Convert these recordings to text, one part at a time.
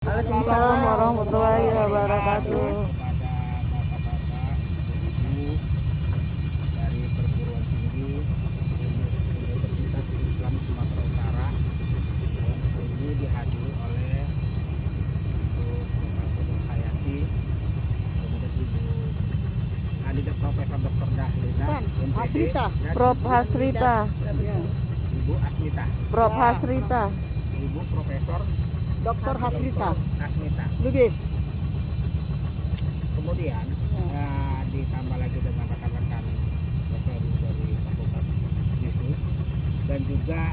Waalaikumsalam warahmatullahi wabarakatuh. Dari perguruan tinggi Universitas Islam Sumatera Utara ini dihadiri oleh Ibu Hayati, kemudian Ibu Kandidat Profesor Dr. Dahlina MPD, dan Prof Hasrita, Ibu Asmita, Prof Hasrita, Ibu Profesor Dokter Hasrita. Asmita. Lugis. Kemudian ditambah lagi dengan rekan-rekan dosen dari Fakultas Yesus dan juga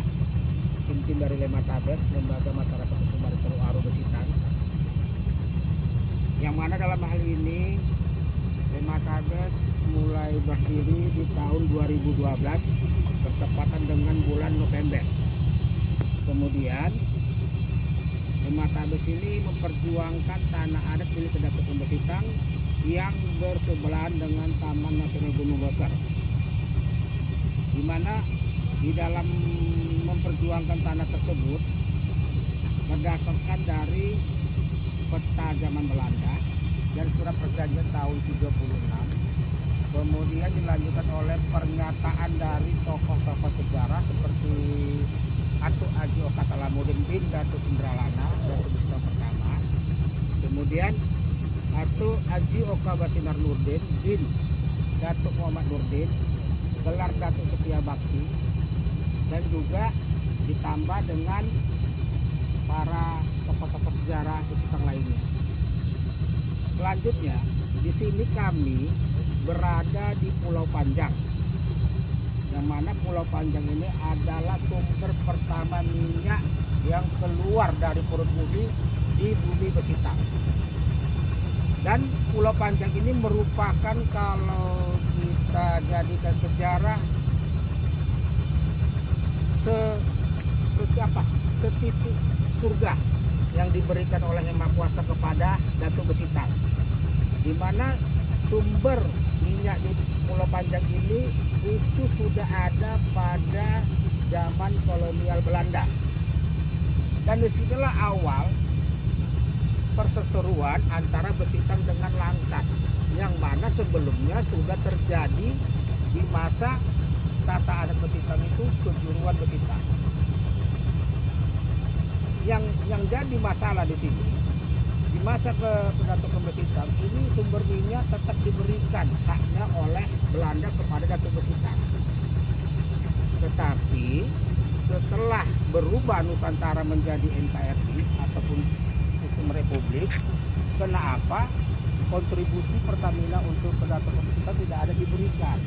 tim dari Lematabes, Lembaga Masyarakat Hukum Baru Aru Besitan, yang mana dalam hal ini Lematabes mulai berdiri di tahun 2012 bertepatan dengan bulan November. Kemudian Lematabes ini memperjuangkan tanah adat milik Kedaton Besitan yang bersebelahan dengan Taman Nasional Gunung Leuser, di mana di dalam memperjuangkan tanah tersebut berdasarkan dari peta zaman Belanda dan surat perjanjian tahun 36, kemudian dilanjutkan oleh pernyataan dari tokoh-tokoh sejarah seperti Atu Aji Oka Salamuddin bin Datuk Indralana, Datuk Besitan pertama, kemudian Atu Aji Oka Batinar Nurdin bin Datuk Muhammad Nurdin, gelar Datuk Setia Bakti, dan juga ditambah dengan para tokoh-tokoh sejarah Besitan lainnya. Selanjutnya, di sini kami berada di Pulau Panjang, yang mana Pulau Panjang ini adalah sumber pertama minyak yang keluar dari perut bumi di bumi Besitan. Dan Pulau Panjang ini merupakan, kalau kita jadikan sejarah, setitik surga yang diberikan oleh Yang Maha Kuasa kepada Datuk Besitan, di mana sumber minyak di Pulau Panjang ini itu sudah ada pada zaman kolonial Belanda, dan disinilah awal perseteruan antara Besitan dengan Langkat, yang mana sebelumnya sudah terjadi di masa tata adat Besitan itu kejuruan Besitan. Yang jadi masalah di sini, di masa Kedaton Besitan ini sumber minyak tetap diberikan haknya oleh Belanda kepada Datuk Besitan. Tetapi setelah berubah Nusantara menjadi NKRI ataupun sistem republik, kenapa kontribusi Pertamina untuk Kedaton Besitan tidak ada diberikan?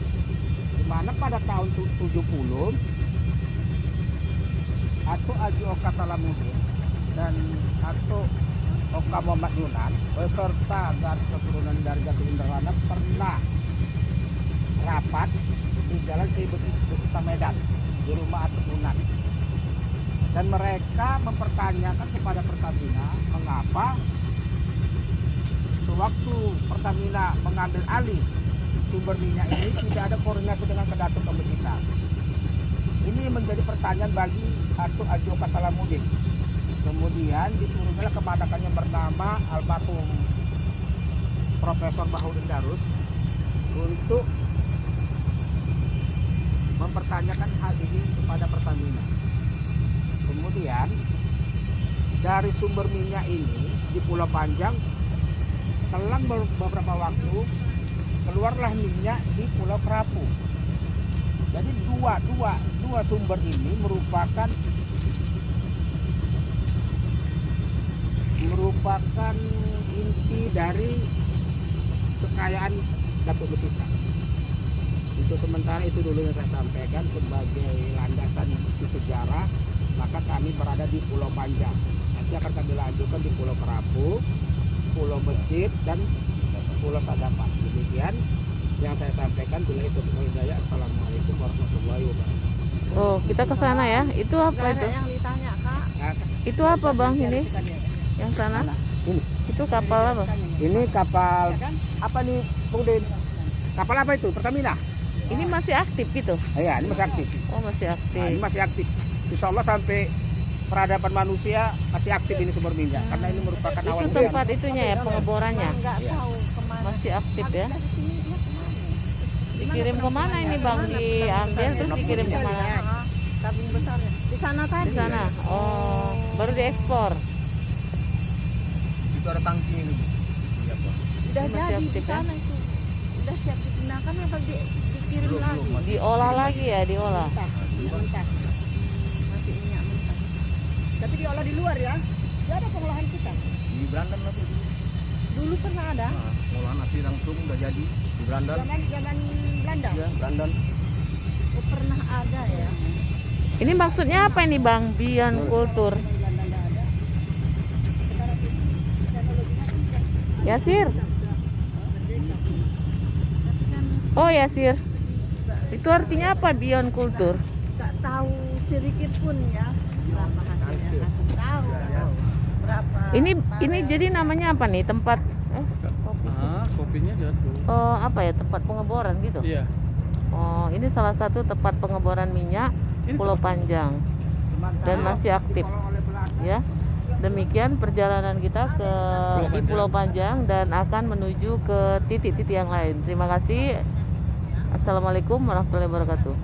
Di mana pada tahun 70 Atu Aji Oka Salamuddin dan Atu Oka Muhammad Yunan beserta garis keturunan dari Datuk Indralana pernah rapat di Jalan Kiai Besitan Medan di rumah Atu Yunan, dan mereka mempertanyakan kepada Pertamina mengapa sewaktu Pertamina mengambil alih sumber minyak ini tidak ada koordinasi dengan Kedaton Besitan. Ini menjadi pertanyaan bagi Atu Aji Oka Salamuddin. Kemudian diturunkanlah kemandakan yang bernama almarhum Profesor Baharudin Darus untuk mempertanyakan hal ini kepada Pertamina. Kemudian dari sumber minyak ini di Pulau Panjang, selang beberapa waktu keluarlah minyak di Pulau Kerapu. Jadi dua sumber ini merupakan inti dari kekayaan Datuk Besitan. Itu sementara itu dulu yang saya sampaikan sebagai landasan bukti sejarah. Maka kami berada di Pulau Panjang. Nanti akan kami lanjutkan di Pulau Kerapu, Pulau Mesir, dan Pulau Sadapan. Demikian yang saya sampaikan. Bila itu hidayah. Assalamualaikum warahmatullahi wabarakatuh. Oh, kita ke sana ya. Itu apa itu? Yang ditanya, Kak. Itu apa Bang ini? Yang sana? Ini. Itu kapal apa? Ini kapal apa nih, Bung Din? Kapal apa itu? Pertamina? Ini masih aktif gitu? Iya, ini masih aktif. Oh, masih Nah, aktif. ini masih aktif. Insya Allah sampai peradaban manusia masih aktif ini sumber minyak karena ini merupakan awal Itu tempat itunya ya, pengeborannya. Nggak Iya. tahu kemana. Masih aktif ya. Dari sini dia kemana? Dikirim kemana ini bang? Diambil terus dikirim kemana? Ah, tabung besar ya. Di sana tadi. Di sana. Oh, baru diekspor. Itu ada tangki ini. Iya, Pak. Udah Masih jadi di aktif, ya? sana itu. Udah siap digunakan apa dikirim lagi? Diolah lagi ya, diolah. Mentah. Minyak mentah. Masih minyak mentah. Tapi diolah di luar ya. Tidak ada pengolahan kita. Di Brandan nanti. Dulu pernah ada. Nah, pengolahan nasi langsung udah jadi di Brandan. Zaman Belanda. Iya, Brandan. Oh, pernah ada ya. Ini maksudnya apa ini bang? Beyond Kultur. Belanda nggak ada. Sekarang teknologinya kan sudah Yasir. Oh Yasir. Itu artinya apa Beyond Kultur? nggak tahu sedikit pun ya berapa hasilnya. Nggak tahu berapa. Ini jadi namanya apa nih? Tempat Kopinya jatuh. oh apa ya? Tempat pengeboran gitu. Iya. Oh, ini salah satu tempat pengeboran minyak Pulau Panjang dan masih aktif. Ya. Demikian perjalanan kita di Pulau Panjang dan akan menuju ke titik-titik yang lain. Terima kasih. Assalamualaikum warahmatullahi wabarakatuh.